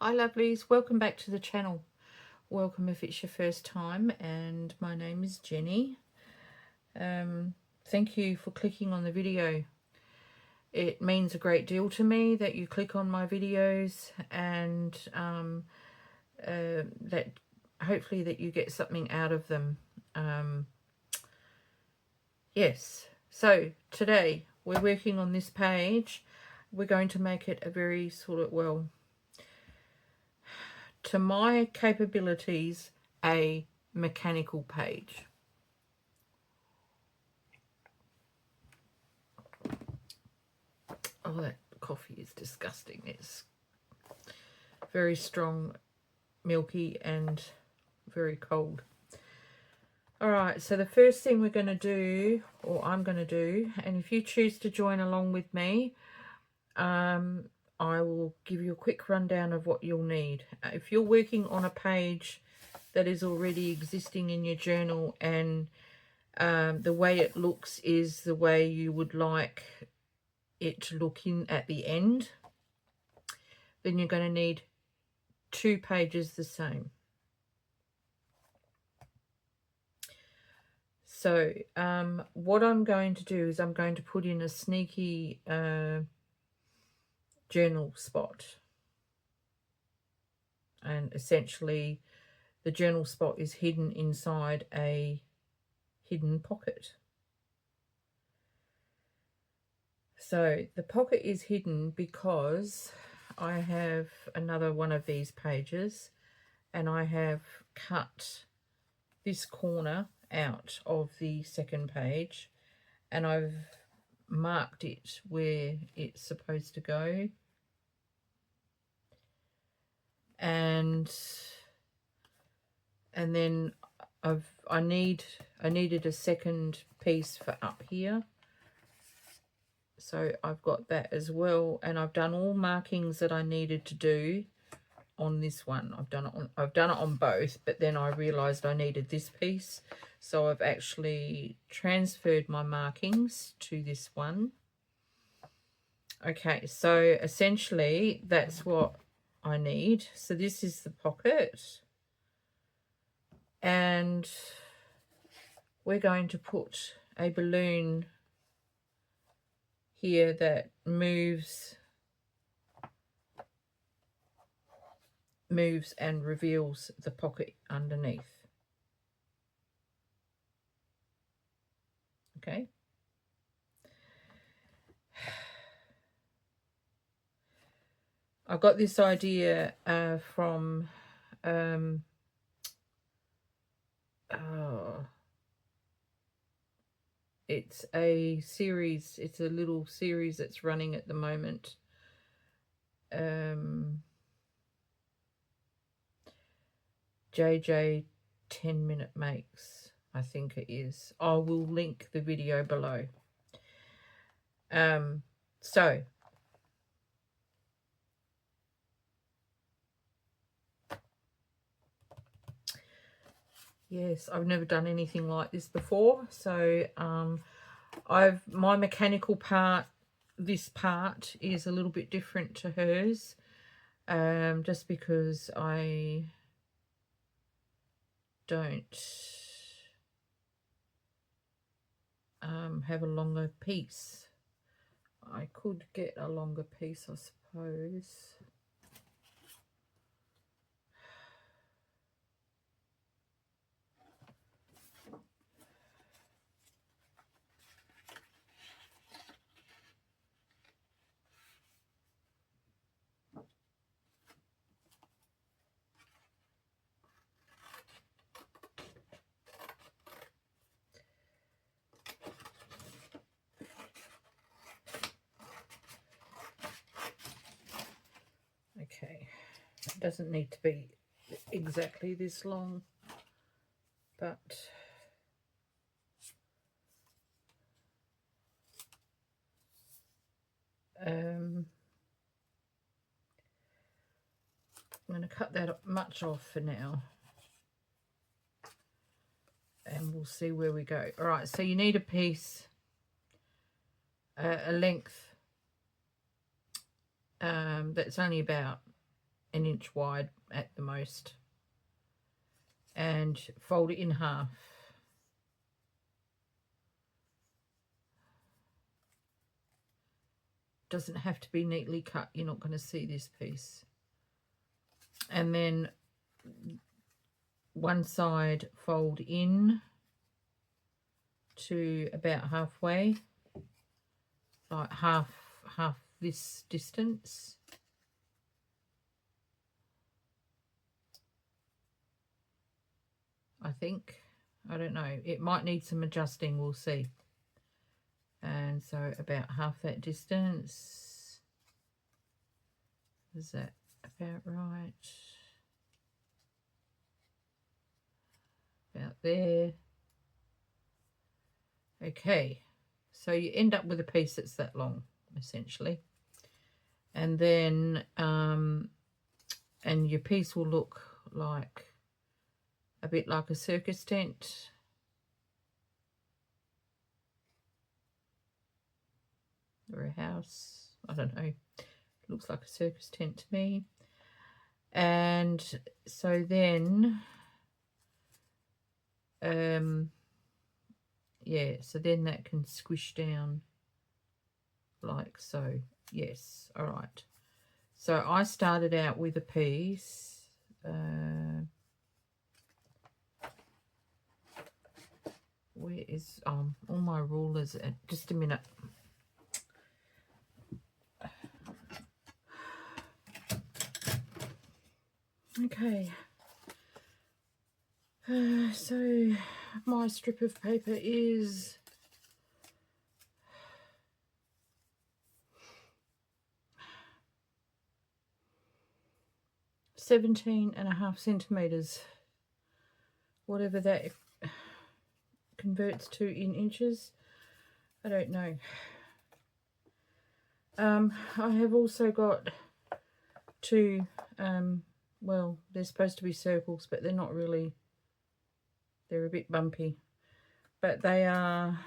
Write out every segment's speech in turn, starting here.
Hi lovelies, welcome back to the channel. Welcome if it's your first time, and my name is Jenny. Thank you for clicking on the video. It means a great deal to me that you click on my videos, and that hopefully that you get something out of them. Yes, so today we're working on this page. We're going to make it a very sort of, well, to my capabilities, a mechanical page. Oh, that coffee is disgusting. It's very strong, milky, and very cold. All right, so the first thing we're going to do, or I'm going to do, and if you choose to join along with me, I will give you a quick rundown of what you'll need. If you're working on a page that is already existing in your journal, and the way it looks is the way you would like it to look in at the end, then you're going to need 2 pages the same. So what I'm going to do is I'm going to put in a sneaky journal spot, and essentially the journal spot is hidden inside a hidden pocket. So the pocket is hidden because I have another one of these pages, and I have cut this corner out of the second page, and I've marked it where it's supposed to go, and then I needed a second piece for up here, so I've got that as well, and I've done all markings that I needed to do on this one. I've done it on both, but then I realized I needed this piece, so I've actually transferred my markings to this one. Okay, so essentially that's what I need. So this is the pocket, and we're going to put a balloon here that moves and reveals the pocket underneath. Okay. I got this idea from it's a series, it's a little series that's running at the moment. JJ 10-minute makes, I think it is. I will link the video below. So yes, I've never done anything like this before, so my mechanical part, this part is a little bit different to hers, just because I don't have a longer piece. I could get a longer piece, I suppose. Okay, it doesn't need to be exactly this long, but I'm going to cut that much off for now, and we'll see where we go. All right, so you need a piece, a length that's only about an inch wide at the most, and fold it in half. Doesn't have to be neatly cut, you're not going to see this piece. And then one side fold in to about halfway, like half this distance. I think, I don't know, it might need some adjusting, we'll see. And so about half that distance. Is that about right? About there. Okay, so you end up with a piece that's that long, essentially. And then and your piece will look like a bit like a circus tent. Or a house, I don't know. It looks like a circus tent to me. And so then yeah, so then that can squish down like so. Yes, all right. So I started out with a piece. Where is all my rulers? Just a minute. Okay. So my strip of paper is 17.5 centimeters, whatever that converts to in inches, I don't know. I have also got two, well, they're supposed to be circles, but they're not really. They're a bit bumpy, but they are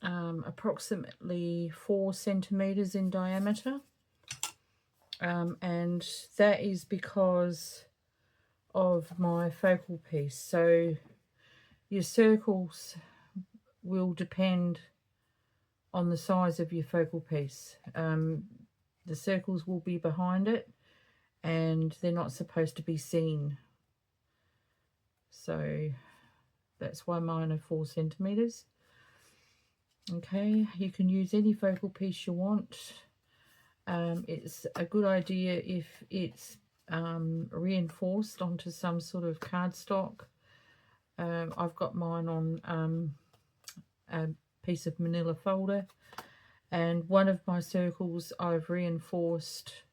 approximately 4 centimeters in diameter, and that is because of my focal piece. So your circles will depend on the size of your focal piece. The circles will be behind it, and they're not supposed to be seen. So that's why mine are 4 centimeters. Okay, you can use any focal piece you want. It's a good idea if it's reinforced onto some sort of cardstock. I've got mine on a piece of manila folder, and one of my circles I've reinforced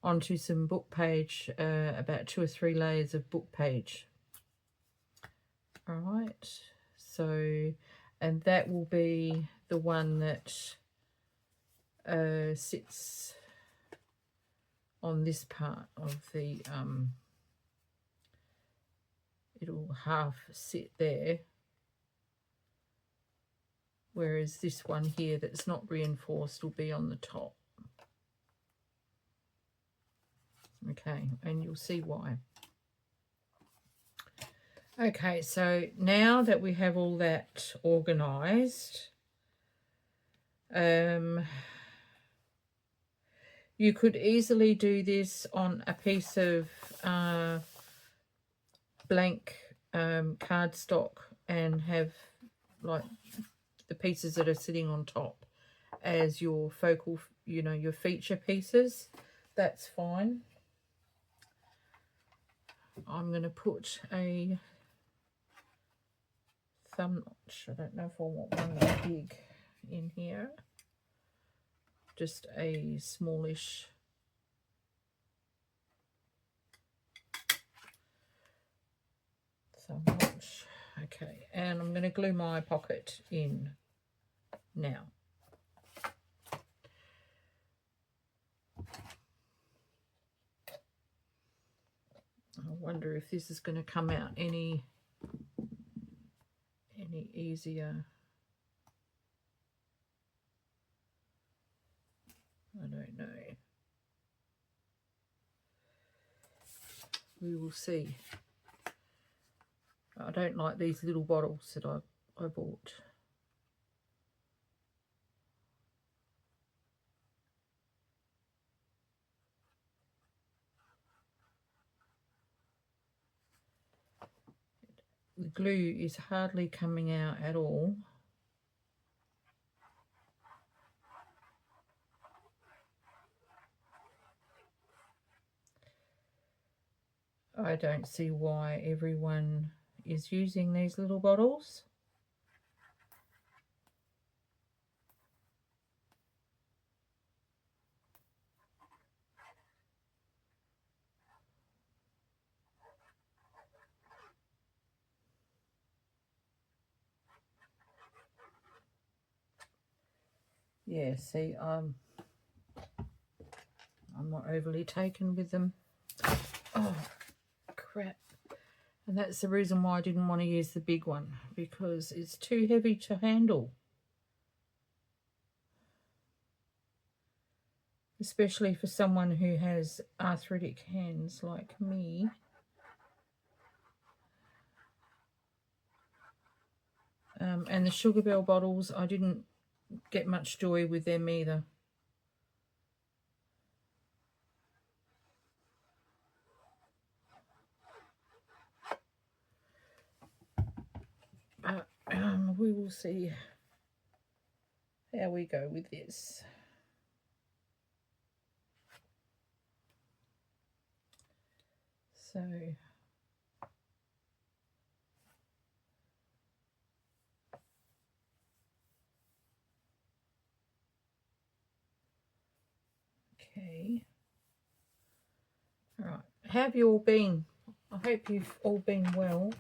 onto some book page, about 2 or 3 layers of book page. All right, so, and that will be the one that sits on this part of the, it'll half sit there, whereas this one here that's not reinforced will be on the top. Okay, and you'll see why. Okay, so now that we have all that organised, you could easily do this on a piece of blank cardstock and have like the pieces that are sitting on top as your focal, you know, your feature pieces. That's fine. I'm going to put a thumb notch. I don't know if I want one that big in here. Just a smallish thumb notch. Okay, and I'm going to glue my pocket in now. I wonder if this is going to come out any easier. don't know. We will see. I don't like these little bottles that I bought. The glue is hardly coming out at all. I don't see why everyone is using these little bottles. Yeah, see, I'm not overly taken with them. Oh, crap. And that's the reason why I didn't want to use the big one, because it's too heavy to handle. Especially for someone who has arthritic hands like me. And the Sugar Bell bottles, I didn't get much joy with them either. But we will see how we go with this. So okay. All right. How have you all been? I hope you've all been well.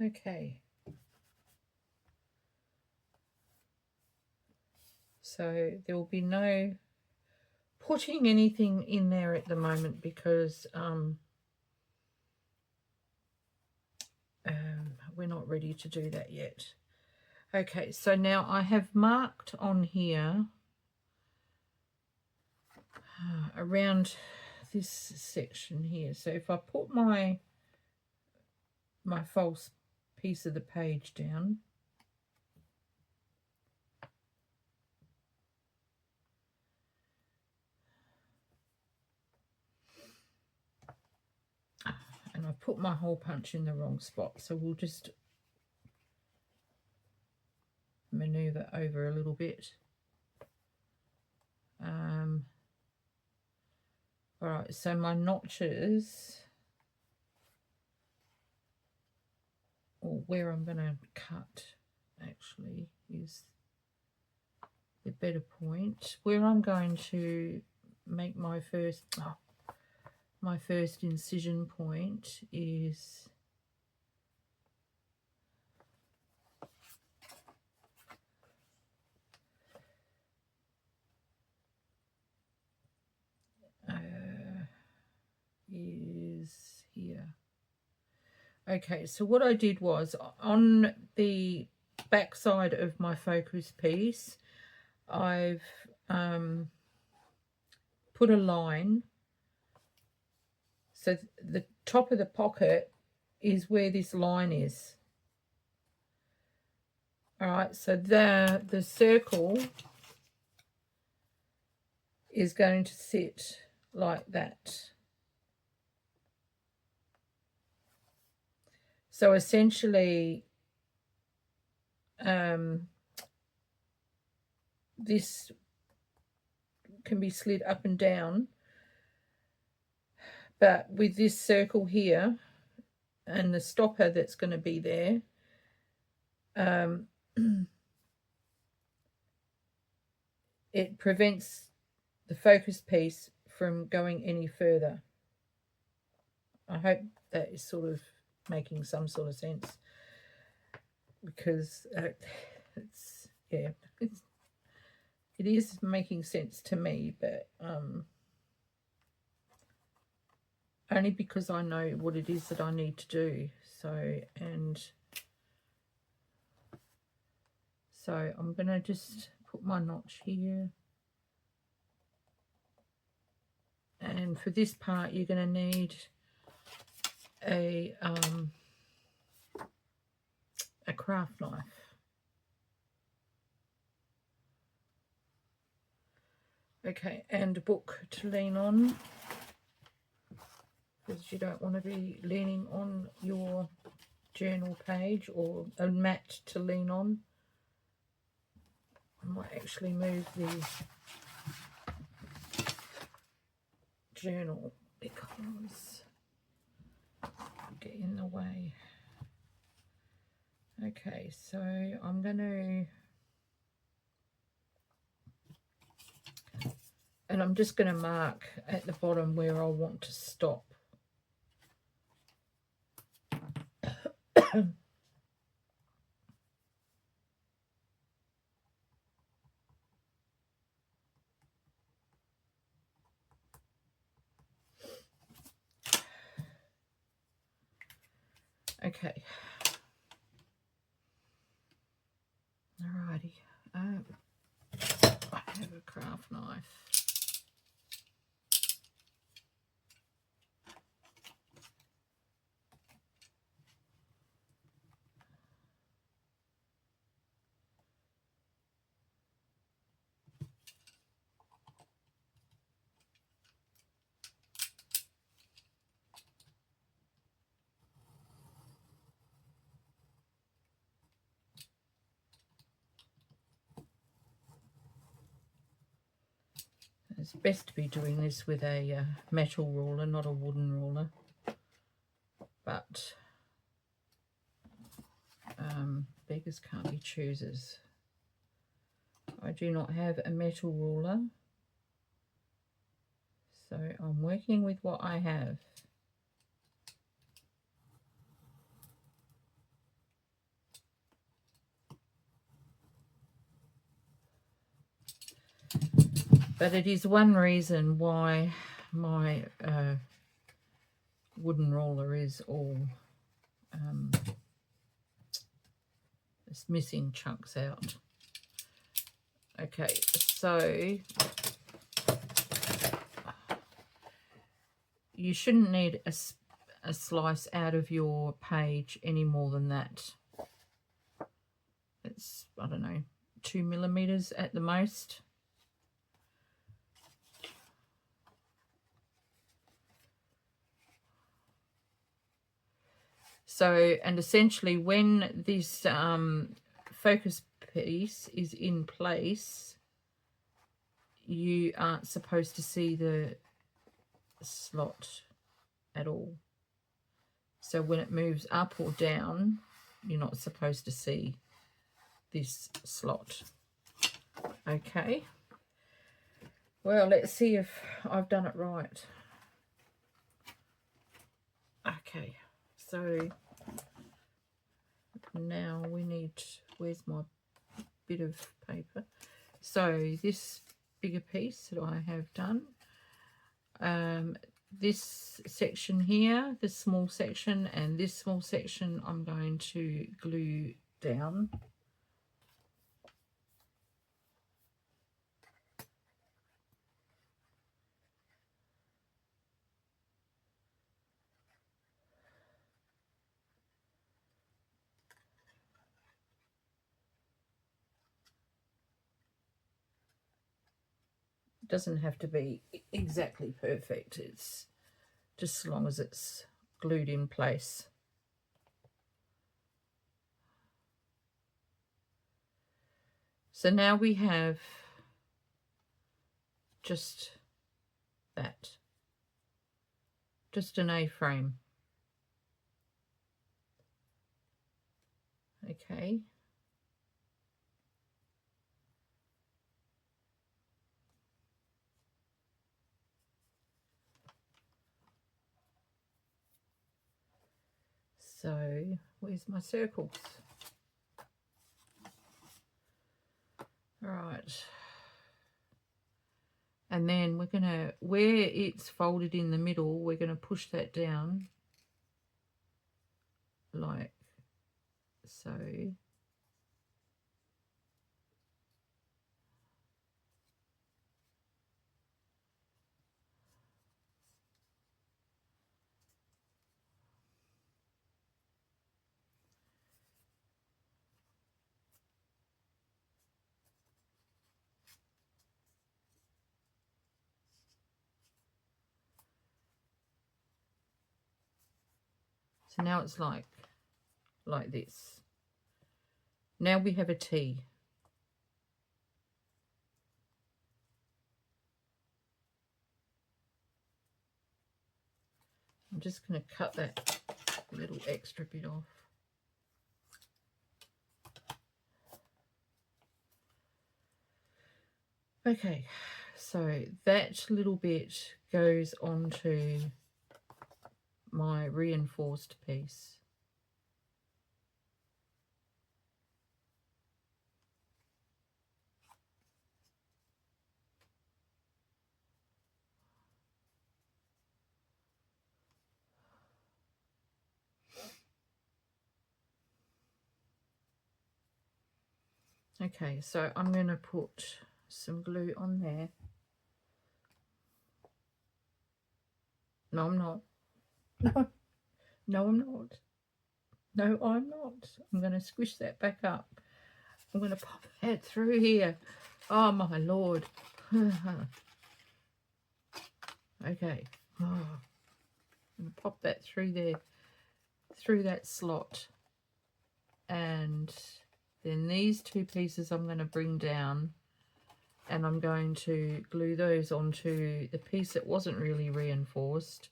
Okay. So there will be no putting anything in there at the moment because we're not ready to do that yet. Okay, so now I have marked on here around this section here. So if I put my false piece of the page down, and I've put my hole punch in the wrong spot, so we'll just maneuver over a little bit. All right, so my notches, or where I'm going to cut actually is the better point. Where I'm going to make my first incision point is here. Okay, so what I did was on the back side of my focus piece, I've put a line. So the top of the pocket is where this line is. All right, so the circle is going to sit like that. So essentially, this can be slid up and down, but with this circle here and the stopper that's going to be there, it prevents the focus piece from going any further. I hope that is sort of making some sort of sense, because it's It is making sense to me, but only because I know what it is that I need to do. So I'm going to just put my notch here. And for this part, you're going to need a craft knife. Okay, and a book to lean on, because you don't want to be leaning on your journal page, or a mat to lean on. I might actually move the journal because it'll get in the way. Okay, so I'm going to, and I'm just going to mark at the bottom where I want to stop. Okay. Alrighty. I have a craft knife. It's best to be doing this with a metal ruler, not a wooden ruler. But beggars can't be choosers. I do not have a metal ruler, so I'm working with what I have. But it is one reason why my wooden ruler is all it's missing chunks out. Okay, so you shouldn't need a slice out of your page any more than that. It's, I don't know, 2 millimeters at the most. So, and essentially when this focus piece is in place, you aren't supposed to see the slot at all. So when it moves up or down, you're not supposed to see this slot. Okay. Well, let's see if I've done it right. Okay, so now we need, where's my bit of paper? So this bigger piece that I have done, this section here, this small section, and this small section I'm going to glue down. It doesn't have to be exactly perfect, it's just as long as it's glued in place. So now we have just that, just an A-frame. Okay. So where's my circles? All right. And then we're going to, where it's folded in the middle, we're going to push that down like so. So now it's like this. Now we have a T. I'm just going to cut that little extra bit off. Okay, so that little bit goes onto my reinforced piece. Okay, so I'm going to put some glue on there. No, I'm not. No, no, I'm not. No, I'm not. I'm going to squish that back up. I'm going to pop that through here. Oh, my Lord. Okay. Oh, I'm going to pop that through there, through that slot. And then these two pieces I'm going to bring down, and I'm going to glue those onto the piece that wasn't really reinforced.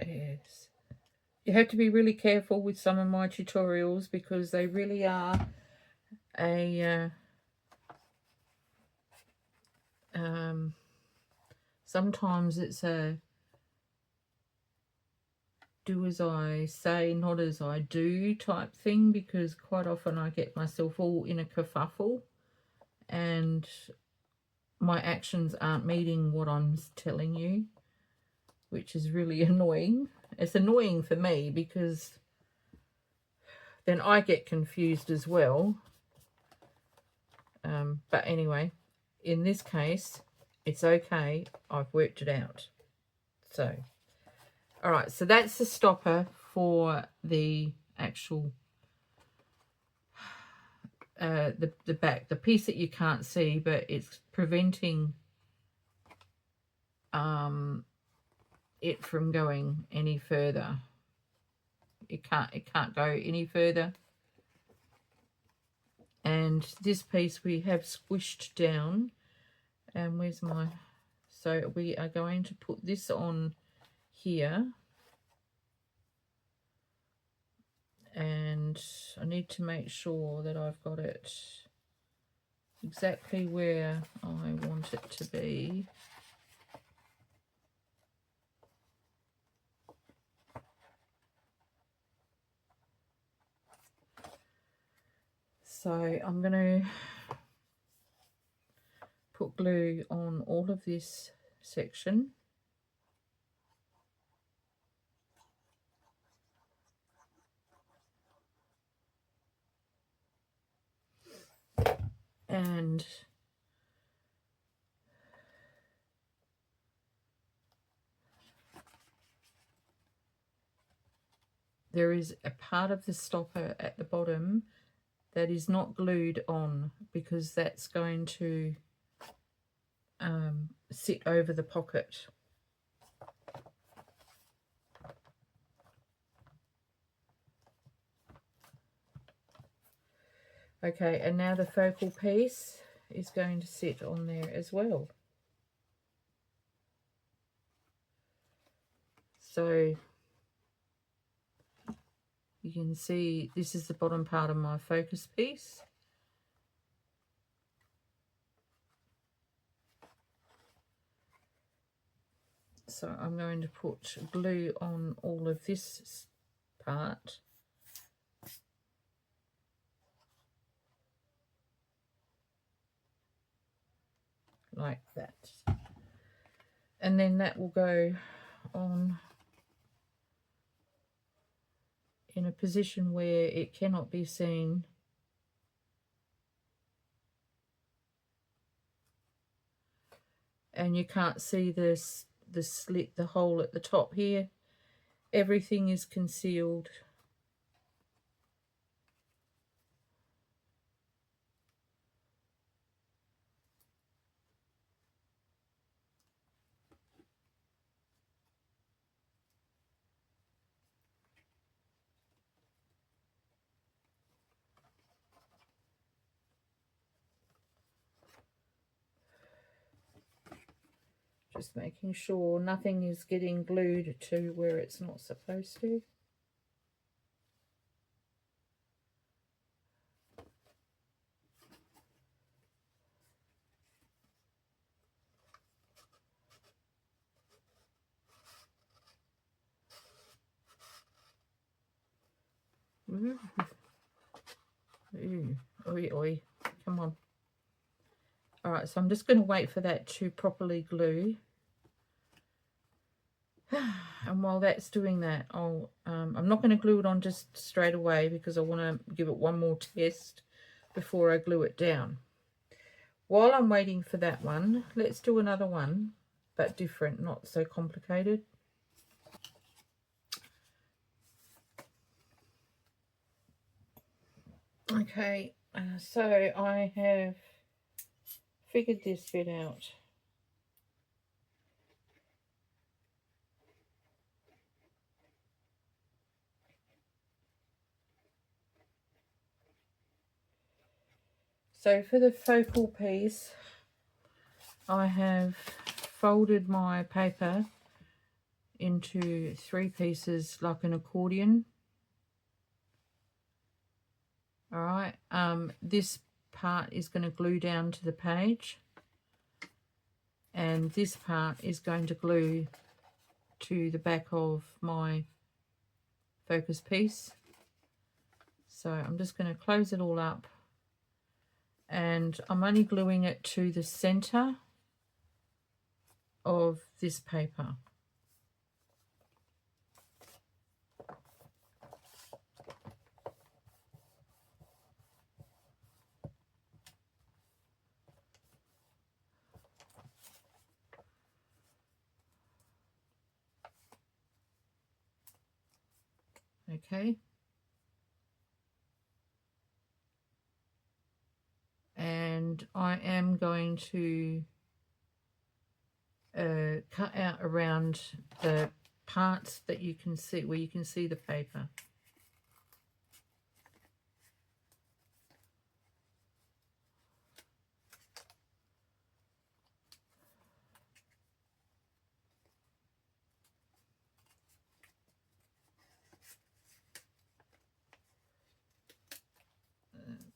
Yes. You have to be really careful with some of my tutorials because they really are a sometimes it's a do as I say, not as I do type thing, because quite often I get myself all in a kerfuffle and my actions aren't meeting what I'm telling you, which is really annoying. It's annoying for me because then I get confused as well. But anyway, in this case, it's okay. I've worked it out. So, all right. So that's the stopper for the actual, the back, the piece that you can't see, but it's preventing it from going any further. It can't go any further. And this piece we have squished down. And where's my, so we are going to put this on here, and I need to make sure that I've got it exactly where I want it to be. So I'm going to put glue on all of this section. And there is a part of the stopper at the bottom that is not glued on because that's going to sit over the pocket. Okay, and now the focal piece is going to sit on there as well. So you can see this is the bottom part of my focus piece. So I'm going to put glue on all of this part. Like that. And then that will go on in a position where it cannot be seen. And you can't see the slit, the hole at the top here. Everything is concealed. Just making sure nothing is getting glued to where it's not supposed to. Ooh. Ooh. Oi, oi. Come on. All right, so I'm just going to wait for that to properly glue. And while that's doing that, I'm not going to glue it on just straight away because I want to give it one more test before I glue it down. While I'm waiting for that one, let's do another one, but different, not so complicated. Okay, so I have figured this bit out. So for the focal piece, I have folded my paper into 3 pieces like an accordion. All right, this part is going to glue down to the page, and this part is going to glue to the back of my focus piece. So I'm just going to close it all up, and I'm only gluing it to the center of this paper. Okay, and I am going to cut out around the parts that you can see, where you can see the paper.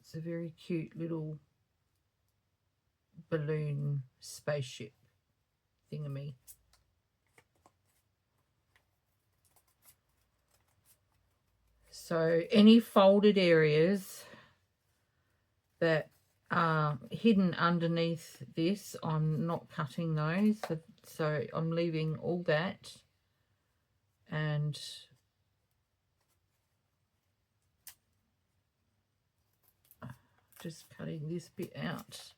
It's a very cute little balloon spaceship thingammy. So any folded areas that are hidden underneath this, I'm not cutting those. So I'm leaving all that, and just cutting this bit out.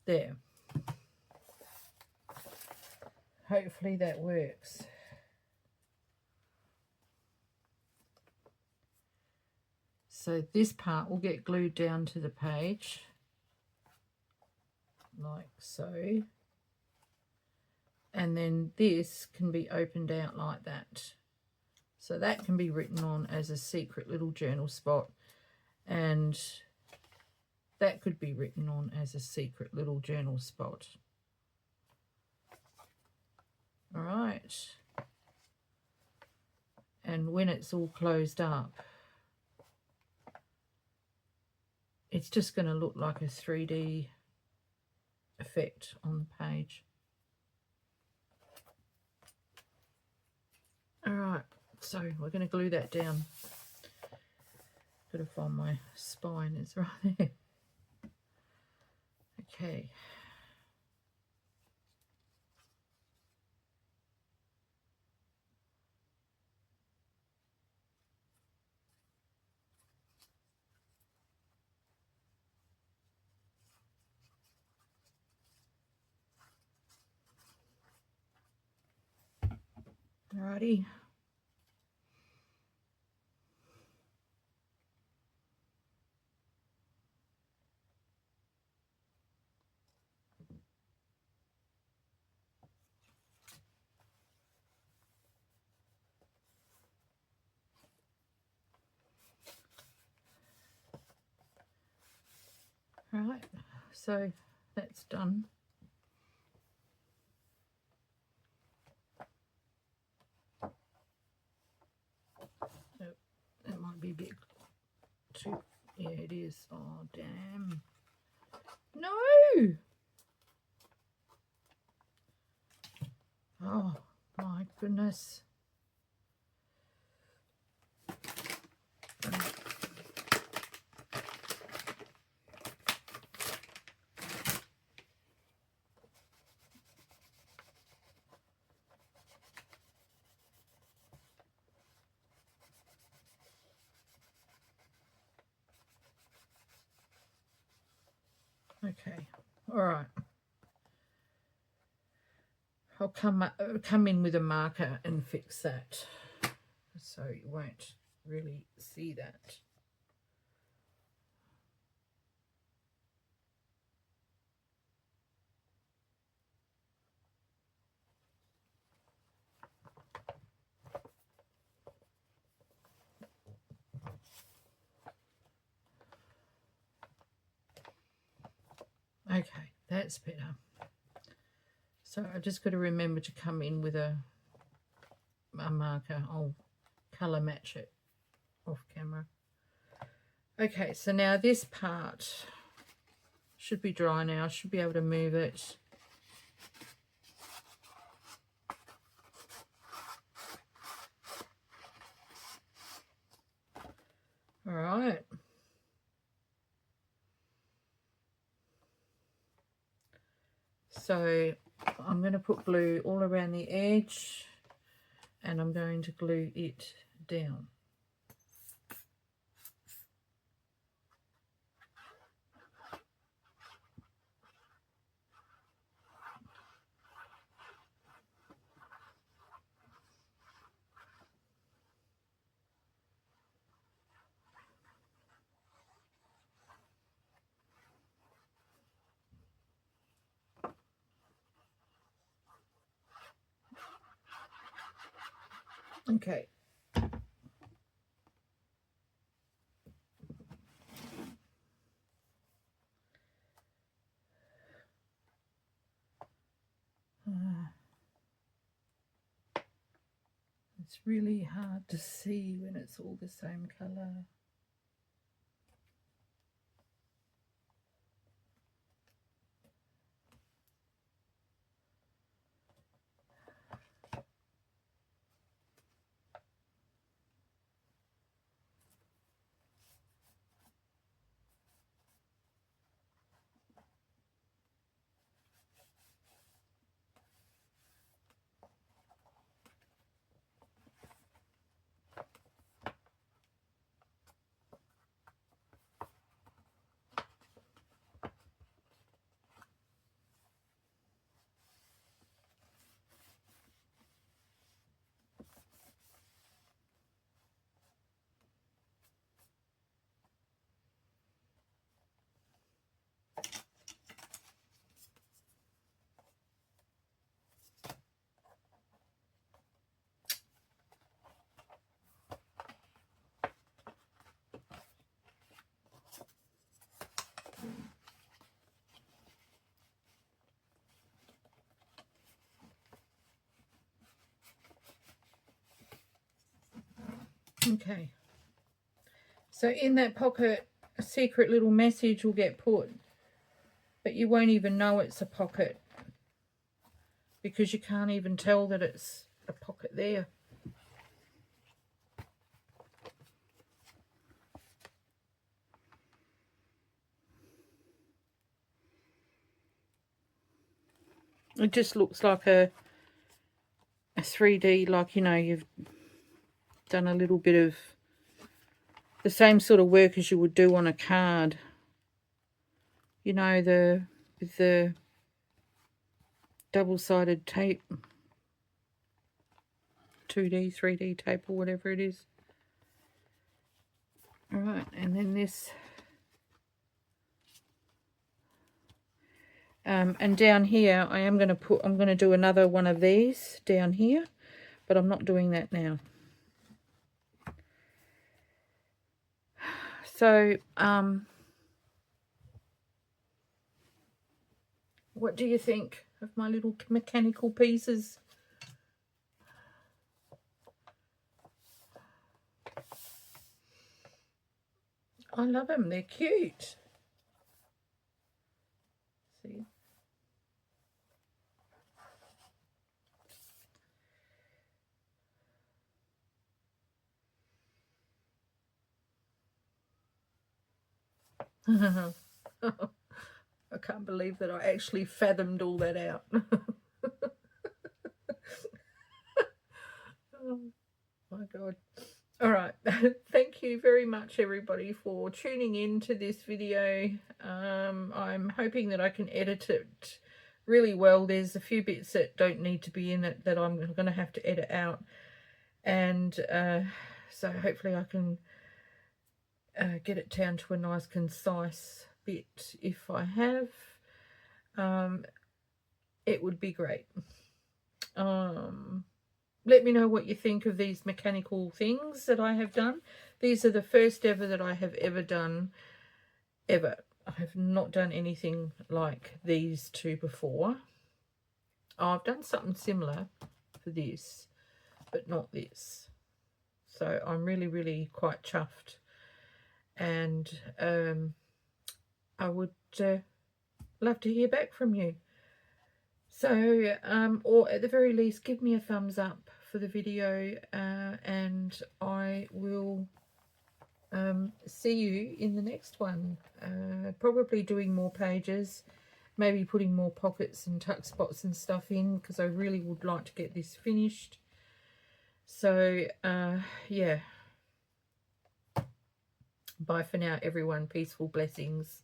There. Hopefully that works. So this part will get glued down to the page, like so. And then this can be opened out like that. So that can be written on as a secret little journal spot, and that could be written on as a secret little journal spot. All right. And when it's all closed up, it's just going to look like a 3D effect on the page. All right, so we're going to glue that down. Got to find my spine, it's right there. Okay. Alrighty. Right, so that's done. Oh, that might be a bit too, yeah it is. Oh damn. No! Oh my goodness. Okay, all right. I'll come in with a marker and fix that, so you won't really see that. Okay, that's better. So I just got to remember to come in with a marker. I'll colour match it off camera. Okay, so now this part should be dry now. I should be able to move it. All right. So I'm going to put glue all around the edge and I'm going to glue it down. Okay. It's really hard to see when it's all the same colour. Okay, so in that pocket a secret little message will get put. but you won't even know it's a pocket because you can't even tell that it's a pocket there. It just looks like a 3D, like, you know, you've done a little bit of the same sort of work as you would do on a card. You know, with the double-sided tape, 2D, 3D tape or whatever it is. All right, and then this. And down here, I'm going to do another one of these down here, but I'm not doing that now. So, what do you think of my little mechanical pieces? I love them. They're cute. See? I can't believe that I actually fathomed all that out. Oh my God. All right. Thank you very much, everybody, for tuning in to this video. I'm hoping that I can edit it really well. There's a few bits that don't need to be in it that I'm going to have to edit out. And so hopefully I can get it down to a nice, concise bit. If I have, it would be great. Let me know what you think of these mechanical things that I have done. These are the first ever that I have ever done, ever. I have not done anything like these two before. I've done something similar for this, but not this. So I'm really, really quite chuffed. And I would love to hear back from you. So, or at the very least, give me a thumbs up for the video, and I will see you in the next one. Probably doing more pages, maybe putting more pockets and tuck spots and stuff in, because I really would like to get this finished. So, yeah. Bye for now, everyone. Peaceful blessings.